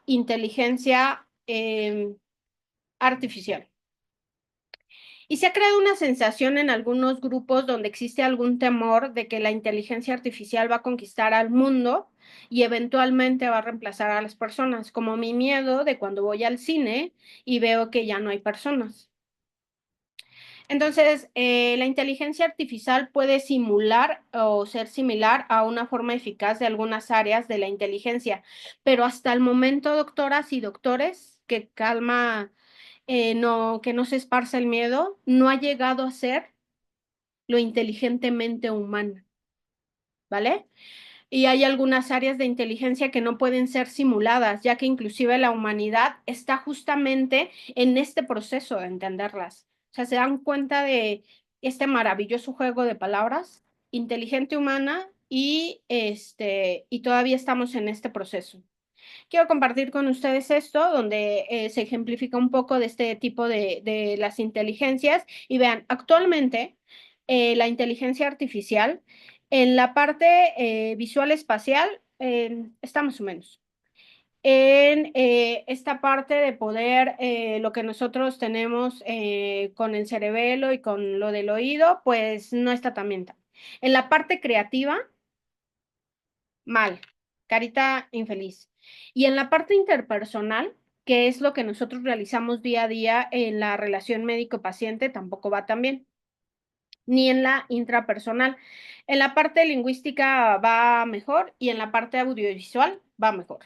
inteligencia artificial. Y se ha creado una sensación en algunos grupos donde existe algún temor de que la inteligencia artificial va a conquistar al mundo y eventualmente va a reemplazar a las personas, como mi miedo de cuando voy al cine y veo que ya no hay personas. Entonces, la inteligencia artificial puede simular o ser similar a una forma eficaz de algunas áreas de la inteligencia, pero hasta el momento, doctoras y doctores, que calma, no, que no se esparce el miedo, no ha llegado a ser lo inteligentemente humano, ¿vale? Y hay algunas áreas de inteligencia que no pueden ser simuladas, ya que inclusive la humanidad está justamente en este proceso de entenderlas. O sea, se dan cuenta de este maravilloso juego de palabras, inteligente humana, y todavía estamos en este proceso. Quiero compartir con ustedes esto, donde se ejemplifica un poco de este tipo de las inteligencias. Y vean, actualmente la inteligencia artificial en la parte visual espacial está más o menos. En esta parte de poder, lo que nosotros tenemos con el cerebelo y con lo del oído, pues no está tan bien. En la parte creativa, mal, carita infeliz. Y en la parte interpersonal, que es lo que nosotros realizamos día a día en la relación médico-paciente, tampoco va tan bien, ni en la intrapersonal. En la parte lingüística va mejor y en la parte audiovisual va mejor.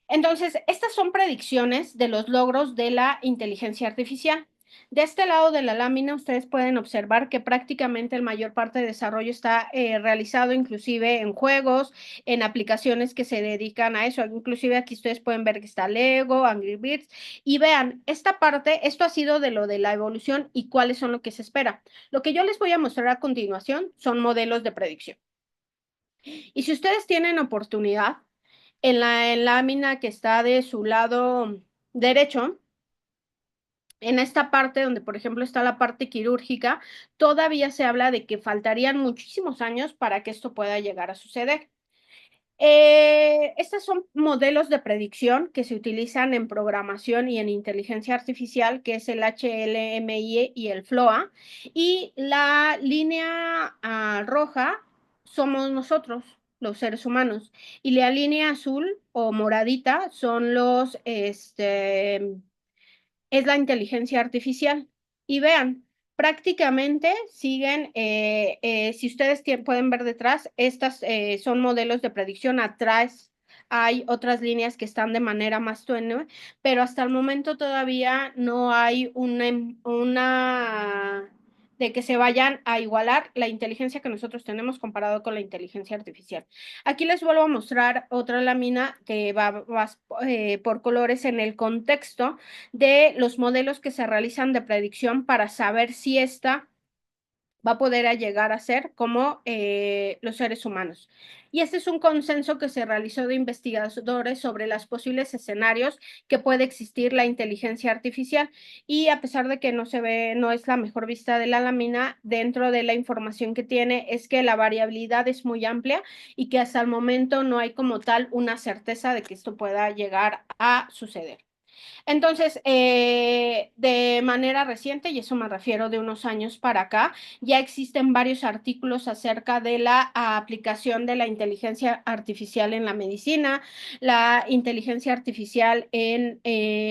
Entonces, estas son predicciones de los logros de la inteligencia artificial. De este lado de la lámina, ustedes pueden observar que prácticamente la mayor parte de desarrollo está realizado inclusive en juegos, en aplicaciones que se dedican a eso. Inclusive aquí ustedes pueden ver que está Lego, Angry Birds. Y vean, esta parte, esto ha sido de lo de la evolución y cuáles son lo que se espera. Lo que yo les voy a mostrar a continuación son modelos de predicción. Y si ustedes tienen oportunidad, en la lámina que está de su lado derecho, en esta parte donde, por ejemplo, está la parte quirúrgica, todavía se habla de que faltarían muchísimos años para que esto pueda llegar a suceder. Estos son modelos de predicción que se utilizan en programación y en inteligencia artificial, que es el HLMI y el FLOA. Y la línea roja somos nosotros, los seres humanos. Y la línea azul o moradita son es la inteligencia artificial. Y vean, prácticamente siguen, si ustedes pueden ver detrás, estas son modelos de predicción. Atrás hay otras líneas que están de manera más tenue, pero hasta el momento todavía no hay una de que se vayan a igualar la inteligencia que nosotros tenemos comparado con la inteligencia artificial. Aquí les vuelvo a mostrar otra lámina que va por colores en el contexto de los modelos que se realizan de predicción para saber si esta va a poder llegar a ser como los seres humanos. Y este es un consenso que se realizó de investigadores sobre los posibles escenarios que puede existir la inteligencia artificial. Y a pesar de que no se ve, no es la mejor vista de la lámina, dentro de la información que tiene es que la variabilidad es muy amplia y que hasta el momento no hay como tal una certeza de que esto pueda llegar a suceder. Entonces, de manera reciente, y eso me refiero de unos años para acá, ya existen varios artículos acerca de la aplicación de la inteligencia artificial en la medicina, la inteligencia artificial en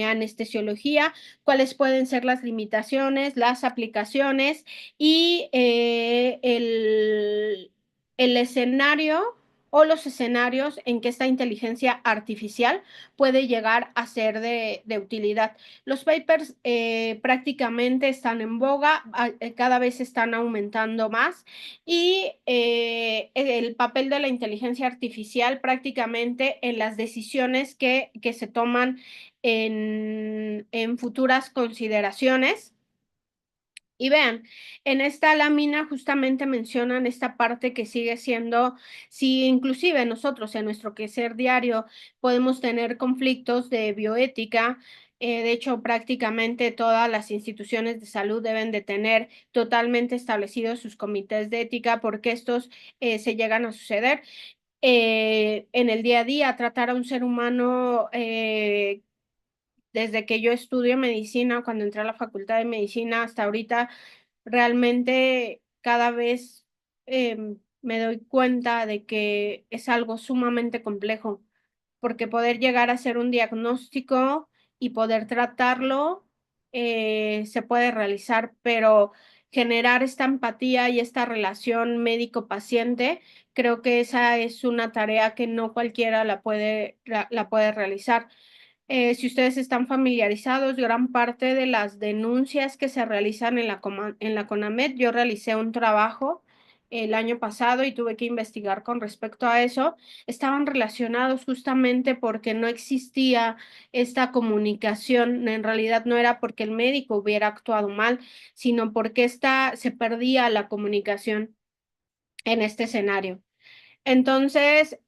anestesiología, cuáles pueden ser las limitaciones, las aplicaciones y el escenario o los escenarios en que esta inteligencia artificial puede llegar a ser de utilidad. Los papers prácticamente están en boga, cada vez están aumentando más y el papel de la inteligencia artificial prácticamente en las decisiones que se toman en futuras consideraciones. Y vean, en esta lámina justamente mencionan esta parte que sigue siendo, si inclusive nosotros en nuestro quehacer diario podemos tener conflictos de bioética, de hecho prácticamente todas las instituciones de salud deben de tener totalmente establecidos sus comités de ética porque estos se llegan a suceder. En el día a día, tratar a un ser humano desde que yo estudio medicina, cuando entré a la facultad de medicina hasta ahorita, realmente cada vez me doy cuenta de que es algo sumamente complejo, porque poder llegar a hacer un diagnóstico y poder tratarlo se puede realizar, pero generar esta empatía y esta relación médico-paciente, creo que esa es una tarea que no cualquiera la puede realizar. Si ustedes están familiarizados, gran parte de las denuncias que se realizan en en la CONAMED, yo realicé un trabajo el año pasado y tuve que investigar con respecto a eso, estaban relacionados justamente porque no existía esta comunicación. En realidad no era porque el médico hubiera actuado mal, sino porque se perdía la comunicación en este escenario. Entonces,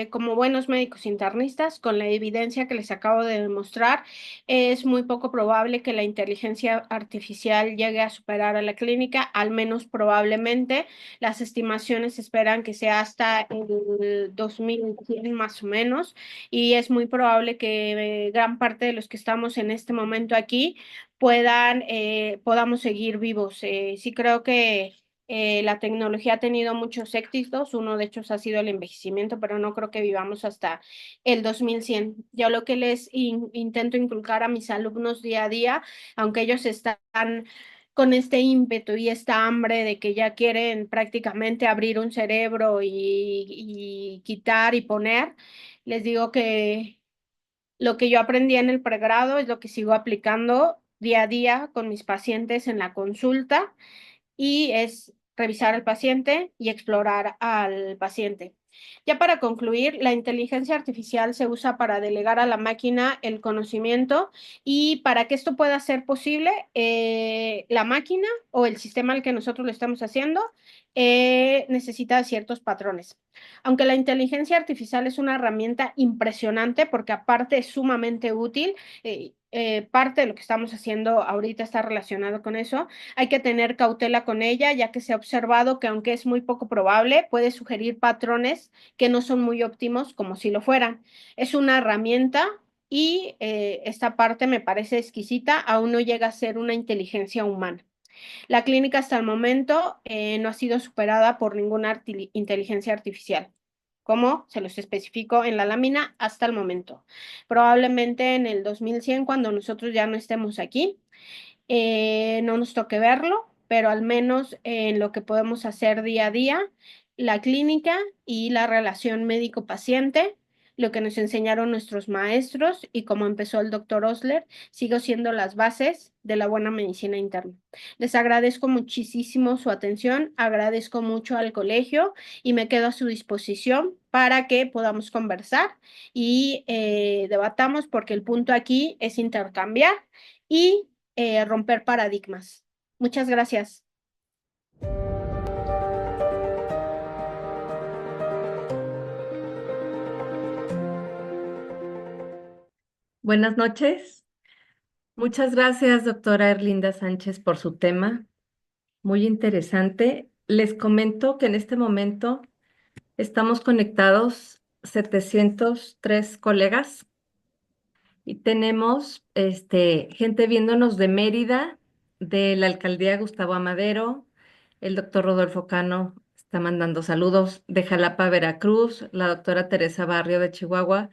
como buenos médicos internistas, con la evidencia que les acabo de demostrar, es muy poco probable que la inteligencia artificial llegue a superar a la clínica, al menos probablemente. Las estimaciones esperan que sea hasta el 2100 más o menos, y es muy probable que gran parte de los que estamos en este momento aquí podamos seguir vivos. Sí creo que la tecnología ha tenido muchos éxitos, uno de ellos ha sido el envejecimiento, pero no creo que vivamos hasta el 2100. Yo lo que intento inculcar a mis alumnos día a día, aunque ellos están con este ímpetu y esta hambre de que ya quieren prácticamente abrir un cerebro y quitar y poner, les digo que lo que yo aprendí en el pregrado es lo que sigo aplicando día a día con mis pacientes en la consulta, y es revisar al paciente y explorar al paciente. Ya para concluir, la inteligencia artificial se usa para delegar a la máquina el conocimiento, y para que esto pueda ser posible, la máquina o el sistema al que nosotros lo estamos haciendo necesita ciertos patrones. Aunque la inteligencia artificial es una herramienta impresionante porque aparte es sumamente útil, parte de lo que estamos haciendo ahorita está relacionado con eso. Hay que tener cautela con ella, ya que se ha observado que aunque es muy poco probable, puede sugerir patrones que no son muy óptimos como si lo fueran. Es una herramienta y esta parte me parece exquisita, aún no llega a ser una inteligencia humana. La clínica hasta el momento no ha sido superada por ninguna inteligencia artificial, como se los especifico en la lámina hasta el momento. Probablemente en el 2100, cuando nosotros ya no estemos aquí, no nos toque verlo, pero al menos en lo que podemos hacer día a día, la clínica y la relación médico-paciente, lo que nos enseñaron nuestros maestros y como empezó el doctor Osler, sigo siendo las bases de la buena medicina interna. Les agradezco muchísimo su atención, agradezco mucho al colegio y me quedo a su disposición para que podamos conversar y debatamos, porque el punto aquí es intercambiar y romper paradigmas. Muchas gracias. Buenas noches. Muchas gracias, doctora Erlinda Sánchez, por su tema. Muy interesante. Les comento que en este momento estamos conectados 703 colegas y tenemos gente viéndonos de Mérida, de la alcaldía Gustavo Amadero, el doctor Rodolfo Cano está mandando saludos, de Jalapa, Veracruz, la doctora Teresa Barrio de Chihuahua,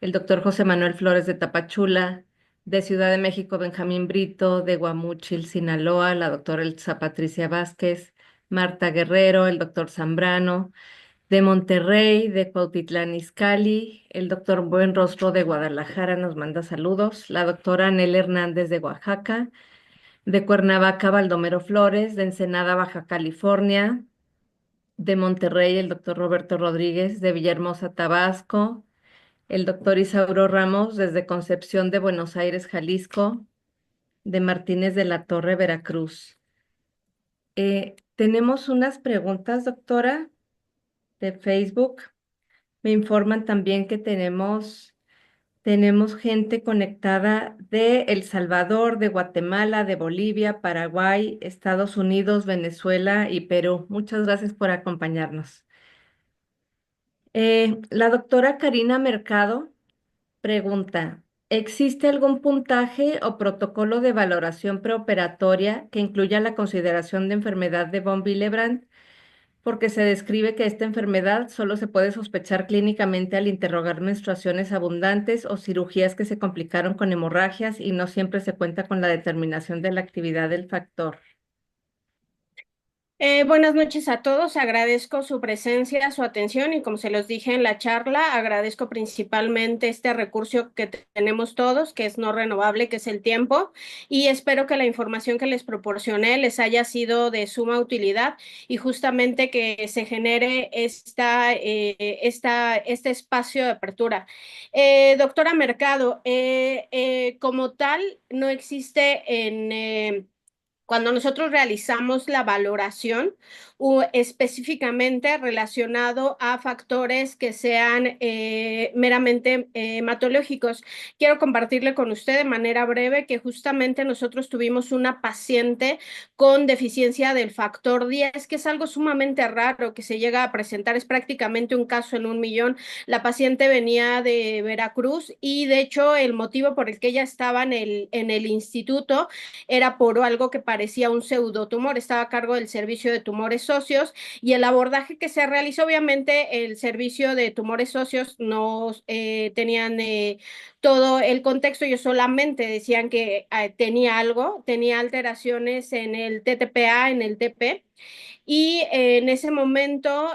el doctor José Manuel Flores de Tapachula, de Ciudad de México, Benjamín Brito, de Guamúchil, Sinaloa, la doctora Elsa Patricia Vázquez, Marta Guerrero, el doctor Zambrano, de Monterrey, de Cuautitlán Izcalli, el doctor Buenrostro de Guadalajara nos manda saludos, la doctora Anel Hernández de Oaxaca, de Cuernavaca, Baldomero Flores, de Ensenada, Baja California, de Monterrey, el doctor Roberto Rodríguez, de Villahermosa, Tabasco, el doctor Isauro Ramos, desde Concepción de Buenos Aires, Jalisco, de Martínez de la Torre, Veracruz. Tenemos unas preguntas, doctora, de Facebook. Me informan también que tenemos gente conectada de El Salvador, de Guatemala, de Bolivia, Paraguay, Estados Unidos, Venezuela y Perú. Muchas gracias por acompañarnos. La doctora Karina Mercado pregunta, ¿existe algún puntaje o protocolo de valoración preoperatoria que incluya la consideración de enfermedad de von Willebrand porque se describe que esta enfermedad solo se puede sospechar clínicamente al interrogar menstruaciones abundantes o cirugías que se complicaron con hemorragias y no siempre se cuenta con la determinación de la actividad del factor. Buenas noches a todos, agradezco su presencia, su atención y como se los dije en la charla, agradezco principalmente este recurso que tenemos todos, que es no renovable, que es el tiempo, y espero que la información que les proporcioné les haya sido de suma utilidad y justamente que se genere este espacio de apertura. Doctora Mercado, como tal, no existe cuando nosotros realizamos la valoración específicamente relacionado a factores que sean meramente hematológicos. Quiero compartirle con usted de manera breve que justamente nosotros tuvimos una paciente con deficiencia del factor 10, que es algo sumamente raro que se llega a presentar, es prácticamente un caso en 1 millón. La paciente venía de Veracruz y de hecho el motivo por el que ella estaba en el instituto era por algo que parecía un pseudotumor, estaba a cargo del servicio de tumores socios y el abordaje que se realizó, obviamente el servicio de tumores socios no tenían todo el contexto, ellos solamente decían que tenía algo, tenía alteraciones en el TTPA, en el TP, y en ese momento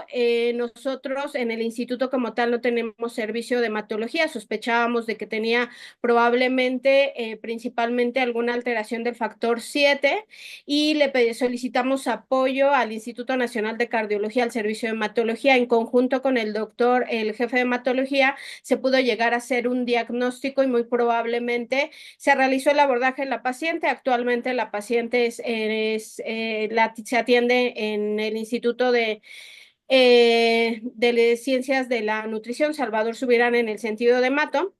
nosotros en el instituto como tal no tenemos servicio de hematología, sospechábamos de que tenía probablemente principalmente alguna alteración del factor 7 y le solicitamos apoyo al Instituto Nacional de Cardiología, al servicio de hematología, en conjunto con el doctor, el jefe de hematología, se pudo llegar a hacer un diagnóstico y muy probablemente se realizó el abordaje de la paciente. Actualmente la paciente se atiende en el Instituto de Ciencias de la Nutrición Salvador Subirán en el sentido de Mato.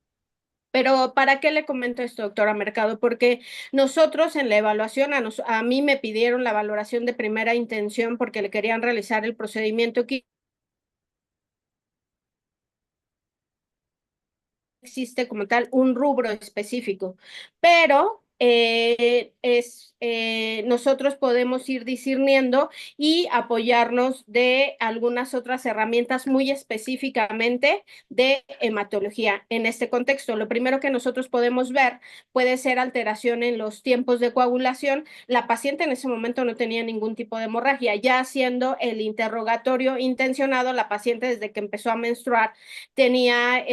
Pero ¿para qué le comento esto, doctora Mercado? Porque nosotros en la evaluación, a mí me pidieron la valoración de primera intención porque le querían realizar el procedimiento que existe como tal un rubro específico, pero nosotros podemos ir discerniendo y apoyarnos de algunas otras herramientas muy específicamente de hematología. En este contexto, lo primero que nosotros podemos ver puede ser alteración en los tiempos de coagulación. La paciente en ese momento no tenía ningún tipo de hemorragia. Ya haciendo el interrogatorio intencionado, la paciente desde que empezó a menstruar tenía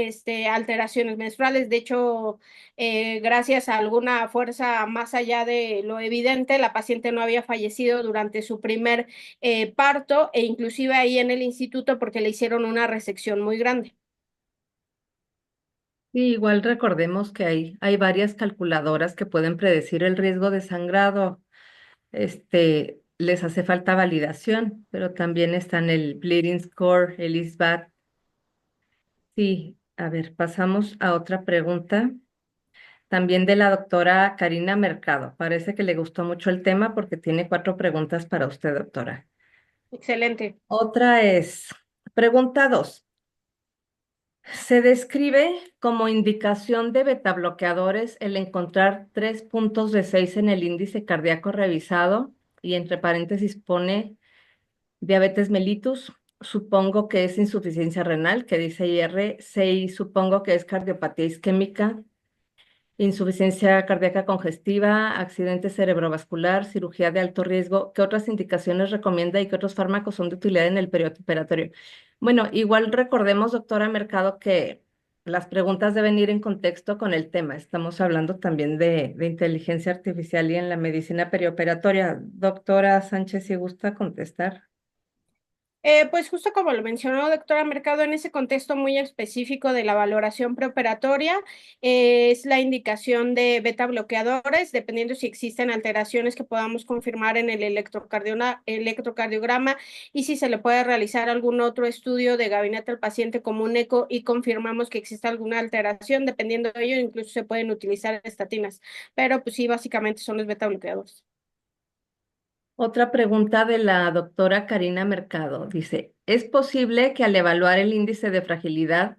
alteraciones menstruales. De hecho, gracias a alguna fuerza más allá de lo evidente, la paciente no había fallecido durante su primer parto e inclusive ahí en el instituto porque le hicieron una resección muy grande. Sí, igual recordemos que hay varias calculadoras que pueden predecir el riesgo de sangrado. Les hace falta validación, pero también están el Bleeding Score, el ISBAT. Sí, a ver, pasamos a otra pregunta. También de la doctora Karina Mercado. Parece que le gustó mucho el tema porque tiene 4 preguntas para usted, doctora. Excelente. Otra es, pregunta 2. Se describe como indicación de betabloqueadores el encontrar 3 puntos de 6 en el índice cardíaco revisado y entre paréntesis pone diabetes mellitus. Supongo que es insuficiencia renal, que dice IR. 6, supongo que es cardiopatía isquémica, insuficiencia cardíaca congestiva, accidente cerebrovascular, cirugía de alto riesgo. ¿Qué otras indicaciones recomienda y qué otros fármacos son de utilidad en el periodo operatorio? Bueno, igual recordemos, doctora Mercado, que las preguntas deben ir en contexto con el tema. Estamos hablando también de inteligencia artificial y en la medicina perioperatoria. Doctora Sánchez, si gusta contestar. Pues justo como lo mencionó doctora Mercado, en ese contexto muy específico de la valoración preoperatoria, es la indicación de beta bloqueadores, dependiendo si existen alteraciones que podamos confirmar en el electrocardiograma y si se le puede realizar algún otro estudio de gabinete al paciente como un eco y confirmamos que existe alguna alteración, dependiendo de ello, incluso se pueden utilizar estatinas, pero pues sí, básicamente son los beta bloqueadores. Otra pregunta de la doctora Karina Mercado. Dice, ¿es posible que al evaluar el índice de fragilidad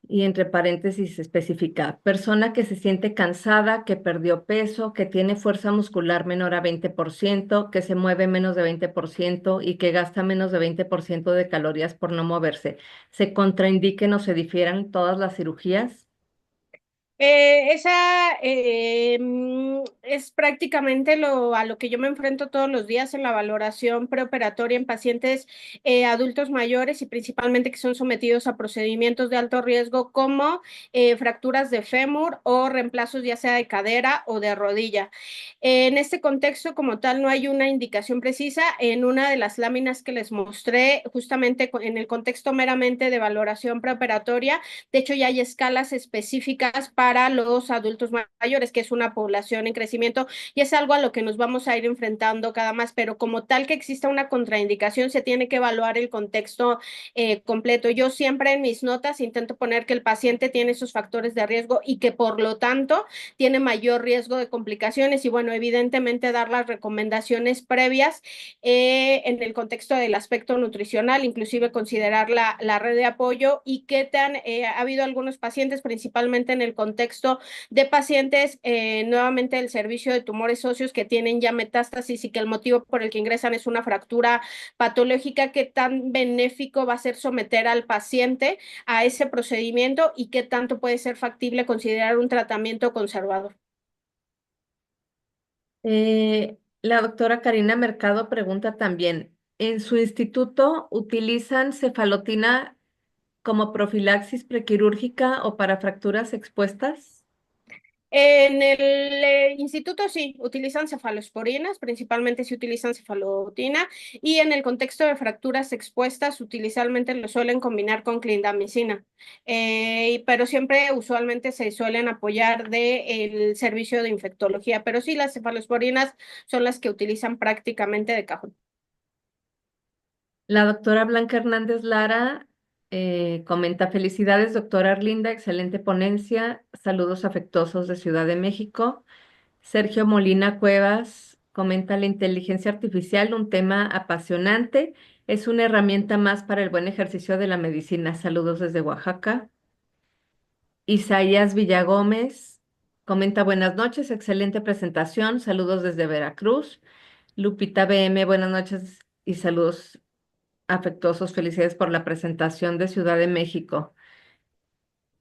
Y entre paréntesis especifica, persona que se siente cansada, que perdió peso, que tiene fuerza muscular menor a 20%, que se mueve menos de 20% y que gasta menos de 20% de calorías por no moverse. ¿Se contraindiquen o se difieran todas las cirugías? Es prácticamente a lo que yo me enfrento todos los días en la valoración preoperatoria en pacientes adultos mayores y principalmente que son sometidos a procedimientos de alto riesgo como fracturas de fémur o reemplazos ya sea de cadera o de rodilla. En este contexto, como tal, no hay una indicación precisa. En una de las láminas que les mostré, justamente en el contexto meramente de valoración preoperatoria, de hecho ya hay escalas específicas para los adultos mayores, que es una población en crecimiento y es algo a lo que nos vamos a ir enfrentando cada más, pero como tal que exista una contraindicación, se tiene que evaluar el contexto completo. Yo siempre en mis notas intento poner que el paciente tiene esos factores de riesgo y que por lo tanto tiene mayor riesgo de complicaciones y bueno, evidentemente dar las recomendaciones previas en el contexto del aspecto nutricional, inclusive considerar la red de apoyo y qué tan ha habido algunos pacientes, principalmente en el contexto de pacientes nuevamente del servicio de tumores óseos que tienen ya metástasis y que el motivo por el que ingresan es una fractura patológica, qué tan benéfico va a ser someter al paciente a ese procedimiento y qué tanto puede ser factible considerar un tratamiento conservador. La doctora Karina Mercado pregunta también, ¿en su instituto utilizan cefalotina como profilaxis prequirúrgica o para fracturas expuestas? En el instituto sí, utilizan cefalosporinas, principalmente se utilizan cefalotina, y en el contexto de fracturas expuestas, usualmente lo suelen combinar con clindamicina, pero siempre usualmente se suelen apoyar del servicio de infectología, pero sí, las cefalosporinas son las que utilizan prácticamente de cajón. La doctora Blanca Hernández Lara comenta, felicidades, doctora Arlinda, excelente ponencia, saludos afectuosos de Ciudad de México. Sergio Molina Cuevas comenta, la inteligencia artificial, un tema apasionante, es una herramienta más para el buen ejercicio de la medicina. Saludos desde Oaxaca. Isaías Villagómez comenta, buenas noches, excelente presentación, saludos desde Veracruz. Lupita BM, buenas noches y saludos afectuosos, felicidades por la presentación de Ciudad de México.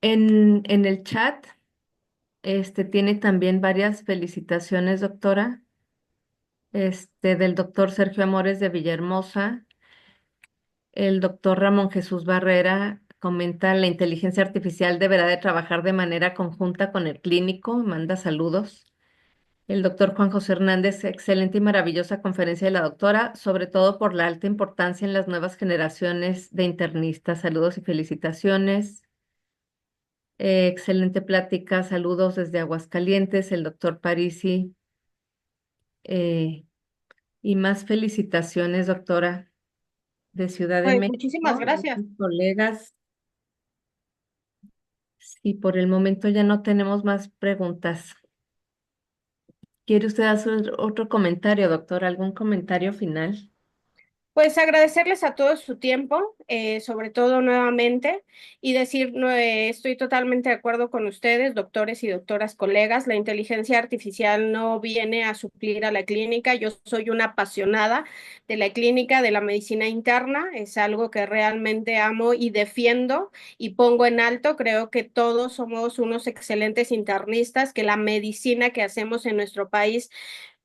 En el chat, tiene también varias felicitaciones, doctora, del doctor Sergio Amores de Villahermosa. El doctor Ramón Jesús Barrera comenta, la inteligencia artificial deberá de trabajar de manera conjunta con el clínico, manda saludos. El doctor Juan José Hernández, excelente y maravillosa conferencia de la doctora, sobre todo por la alta importancia en las nuevas generaciones de internistas. Saludos y felicitaciones. Excelente plática, saludos desde Aguascalientes, el doctor Parisi. eh, y más felicitaciones, doctora, de Ciudad de Pues muchísimas México, gracias. sus colegas. Y por el momento ya no tenemos más preguntas. ¿Quiere usted hacer otro comentario, doctora? ¿Algún comentario final? Pues agradecerles a todos su tiempo, sobre todo nuevamente, y decir, no, estoy totalmente de acuerdo con ustedes, doctores y doctoras colegas, la inteligencia artificial no viene a suplir a la clínica, yo soy una apasionada de la clínica, de la medicina interna, es algo que realmente amo y defiendo y pongo en alto, creo que todos somos unos excelentes internistas, que la medicina que hacemos en nuestro país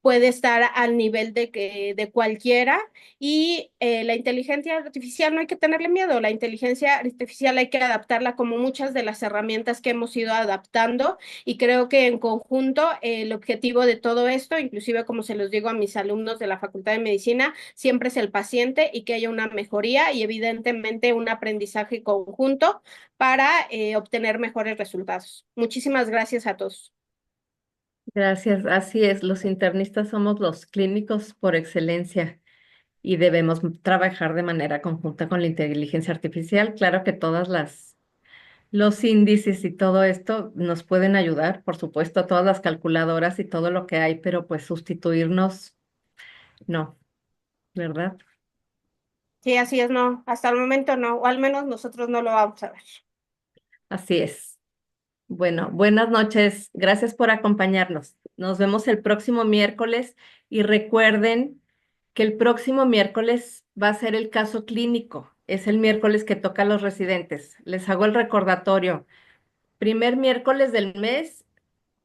puede estar al nivel de cualquiera y la inteligencia artificial no hay que tenerle miedo, la inteligencia artificial hay que adaptarla como muchas de las herramientas que hemos ido adaptando y creo que en conjunto el objetivo de todo esto, inclusive como se los digo a mis alumnos de la Facultad de Medicina, siempre es el paciente y que haya una mejoría y evidentemente un aprendizaje conjunto para obtener mejores resultados. Muchísimas gracias a todos. Gracias, así es, los internistas somos los clínicos por excelencia y debemos trabajar de manera conjunta con la inteligencia artificial. Claro que los índices y todo esto nos pueden ayudar, por supuesto, todas las calculadoras y todo lo que hay, pero pues sustituirnos, no, ¿verdad? Sí, así es, no, hasta el momento no, o al menos nosotros no lo vamos a ver. Así es. Bueno, buenas noches. Gracias por acompañarnos. Nos vemos el próximo miércoles y recuerden que el próximo miércoles va a ser el caso clínico. Es el miércoles que toca a los residentes. Les hago el recordatorio. Primer miércoles del mes,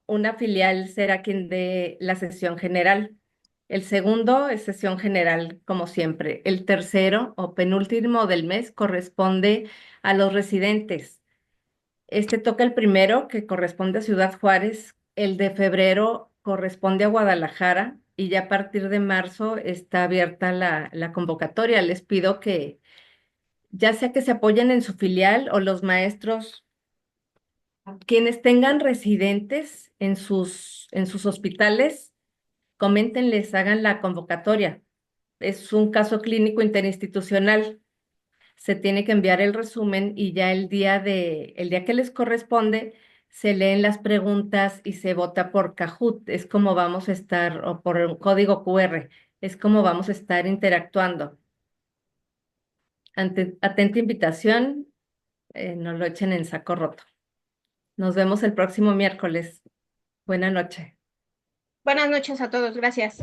una filial será quien dé la sesión general. El segundo es sesión general, como siempre. El tercero o penúltimo del mes corresponde a los residentes. Este toca el primero, que corresponde a Ciudad Juárez. El de febrero corresponde a Guadalajara y ya a partir de marzo está abierta la convocatoria. Les pido que ya sea que se apoyen en su filial o los maestros, quienes tengan residentes en sus hospitales, coméntenles, hagan la convocatoria. Es un caso clínico interinstitucional. Se tiene que enviar el resumen y ya el día que les corresponde, se leen las preguntas y se vota por Kahoot. Es como vamos a estar, o por un código QR, es como vamos a estar interactuando. Atenta invitación, no lo echen en saco roto. Nos vemos el próximo miércoles. Buena noche. Buenas noches a todos, gracias.